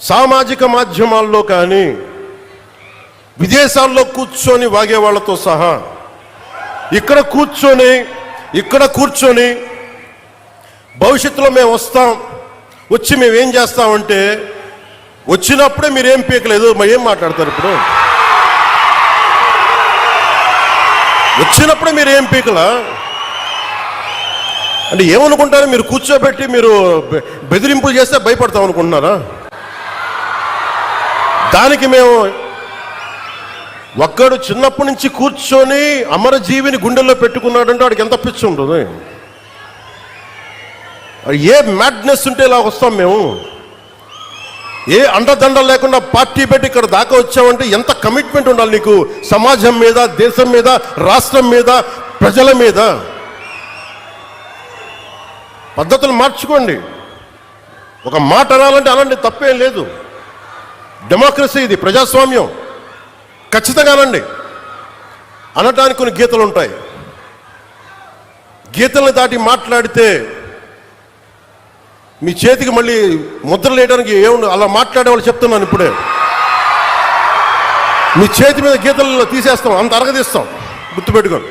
సామాజిక మాధ్యమాల్లో కానీ విదేశాల్లో కూర్చొని వాగే వాళ్ళతో సహా ఇక్కడ కూర్చొని భవిష్యత్తులో మేము వస్తాం, వచ్చి మేమేం చేస్తామంటే వచ్చినప్పుడే మీరేం పీకలేదు, మరి ఏం మాట్లాడతారు? ఇప్పుడు వచ్చినప్పుడే మీరు ఏం పీకలా అంటే ఏమనుకుంటారు? మీరు కూర్చోబెట్టి మీరు బెదిరింపులు చేస్తే భయపడతాం అనుకుంటున్నారా? దానికి మేము ఒక్కడు చిన్నప్పటి నుంచి కూర్చొని అమరజీవిని గుండెల్లో పెట్టుకున్నాడంటే వాడికి ఎంత పిచ్చి ఉంటుంది? ఏ మ్యాడ్నెస్ ఉంటే ఇలా వస్తాం మేము? ఏ అండదండ లేకుండా పార్టీ పెట్టి ఇక్కడ దాకా వచ్చామంటే ఎంత కమిట్మెంట్ ఉండాలి నీకు సమాజం మీద, దేశం మీద, రాష్ట్రం మీద, ప్రజల మీద? పద్ధతులు మార్చుకోండి. ఒక మాట అనాలంటే అనండి, తప్పేం లేదు. డెమోక్రసీ ఇది, ప్రజాస్వామ్యం. ఖచ్చితంగా అనండి. అనటానికి కొన్ని గీతలు ఉంటాయి. గీతల్ని దాటి మాట్లాడితే మీ చేతికి మళ్ళీ ముద్రలు వేయడానికి ఏముంది? అలా మాట్లాడే వాళ్ళు చెప్తున్నాను ఇప్పుడే, మీ చేతి మీద గీతలు తీసేస్తాం, అంత అరగదీస్తాం, గుర్తుపెట్టుకోండి.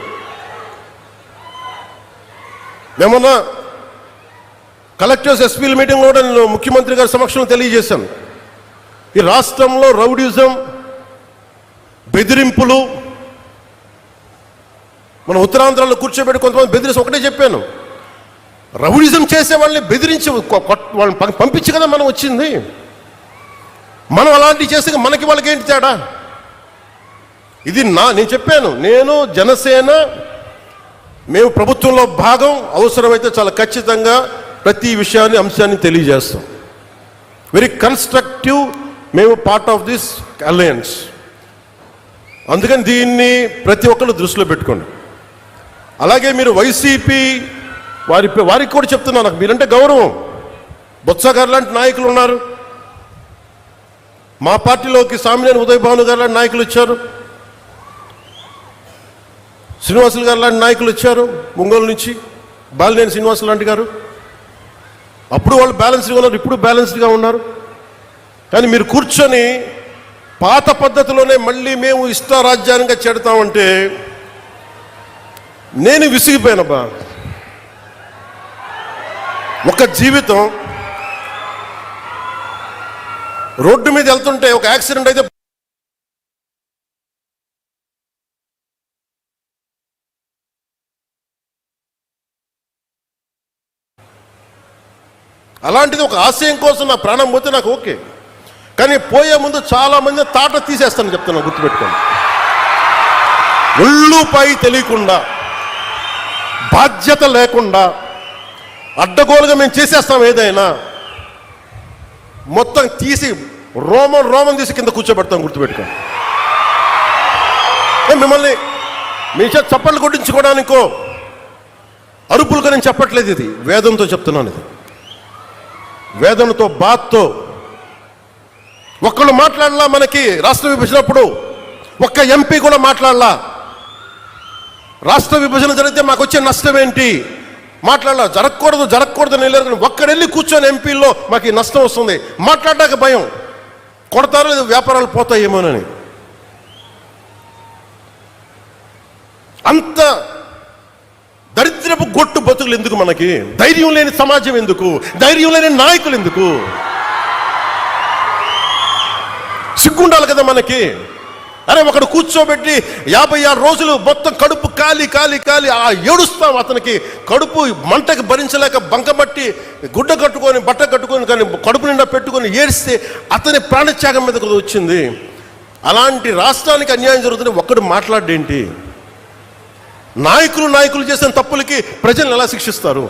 మేమన్నా కలెక్టర్స్ ఎస్పీల మీటింగ్ కూడా నేను ముఖ్యమంత్రి గారి సమక్షంలో తెలియజేశాను. ఈ రాష్ట్రంలో రౌడిజం, బెదిరింపులు, మన ఉత్తరాంధ్రలో కూర్చోబెట్టి కొంతమంది బెదిరించి ఒకటే చెప్పాను, రౌడిజం చేసే వాళ్ళని బెదిరించి వాళ్ళని పంపించి కదా మనం వచ్చింది. మనం అలాంటివి చేస్తే మనకి వాళ్ళకి ఏంటి తేడా? ఇది నేను చెప్పాను, నేను జనసేన మేము ప్రభుత్వంలో భాగం, అవసరమైతే చాలా ఖచ్చితంగా ప్రతి విషయాన్ని, అంశాన్ని తెలియజేస్తాం. వెరీ కన్స్ట్రక్టివ్, మేము పార్ట్ ఆఫ్ దిస్ అలయన్స్. అందుకని దీన్ని ప్రతి ఒక్కరు దృష్టిలో పెట్టుకోండి. అలాగే మీరు వైసీపీ వారికి కూడా చెప్తున్నా, నాకు మీరంటే గౌరవం. బొత్స గారు లాంటి నాయకులు ఉన్నారు, మా పార్టీలోకి సామినేని ఉదయ్ భాను గారు లాంటి నాయకులు వచ్చారు, శ్రీనివాసులు గారు లాంటి నాయకులు వచ్చారు ఒంగోలు నుంచి, బాలినేని శ్రీనివాసులు లాంటి గారు. అప్పుడు వాళ్ళు బ్యాలెన్స్డ్గా ఉన్నారు, ఇప్పుడు బ్యాలెన్స్డ్గా ఉన్నారు. కానీ మీరు కూర్చొని పాత పద్ధతిలోనే మళ్ళీ మేము ఇష్టారాజ్యాంగంగా చెడతామంటే నేను విసిగిపోయానబ్బా. ఒక జీవితం రోడ్డు మీద వెళ్తుంటే ఒక యాక్సిడెంట్ అయితే అలాంటిది ఒక ఆశయం కోసం నా ప్రాణం పోతే నాకు ఓకే. కానీ పోయే ముందు చాలా మంది తాట తీసేస్తాను చెప్తాను, గుర్తుపెట్టుకోండి. ఒళ్ళుపై తెలియకుండా, బాధ్యత లేకుండా, అడ్డగోలుగా మేము చేసేస్తాం ఏదైనా, మొత్తం తీసి రోమం తీసి కింద కూర్చోబెడతాం, గుర్తుపెట్టుకోండి. మిమ్మల్ని మీ చేత చప్పట్లు కొట్టించుకోవడానికో అరుపులుగా నేను చెప్పట్లేదు, ఇది వేదంతో చెప్తున్నాను. ఇది వేదనతో, బాధతో. ఒక్కళ్ళు మాట్లాడలా, మనకి రాష్ట్ర విభజనప్పుడు ఒక్క ఎంపీ కూడా మాట్లాడలా. రాష్ట్ర విభజన జరిగితే మాకు వచ్చే నష్టం ఏంటి మాట్లాడలా. జరగకూడదు నేను ఒక్కడెళ్ళి కూర్చొని ఎంపీల్లో మాకు నష్టం వస్తుంది మాట్లాడడానికి భయం, కొడతారో లేదు వ్యాపారాలు పోతాయేమోనని. అంత దరిద్రపు గొట్టు బతుకులు ఎందుకు మనకి? ధైర్యం లేని సమాజం ఎందుకు? ధైర్యం లేని నాయకులు ఎందుకు? సిగ్గుండాలి కదా మనకి. అరే ఒకడు కూర్చోబెట్టి 56 రోజులు మొత్తం కడుపు కాలి ఏడుస్తాం. అతనికి కడుపు మంటకి భరించలేక బంకబట్టి గుడ్డ కట్టుకొని, బట్ట కట్టుకొని, కానీ కడుపు నిండా పెట్టుకొని ఏడిస్తే అతని ప్రాణత్యాగం మీద వచ్చింది. అలాంటి రాష్ట్రానికి అన్యాయం జరుగుతుంది, ఒక్కడు మాట్లాడేంటి? నాయకులు చేసిన తప్పులకి ప్రజలను ఎలా శిక్షిస్తారు?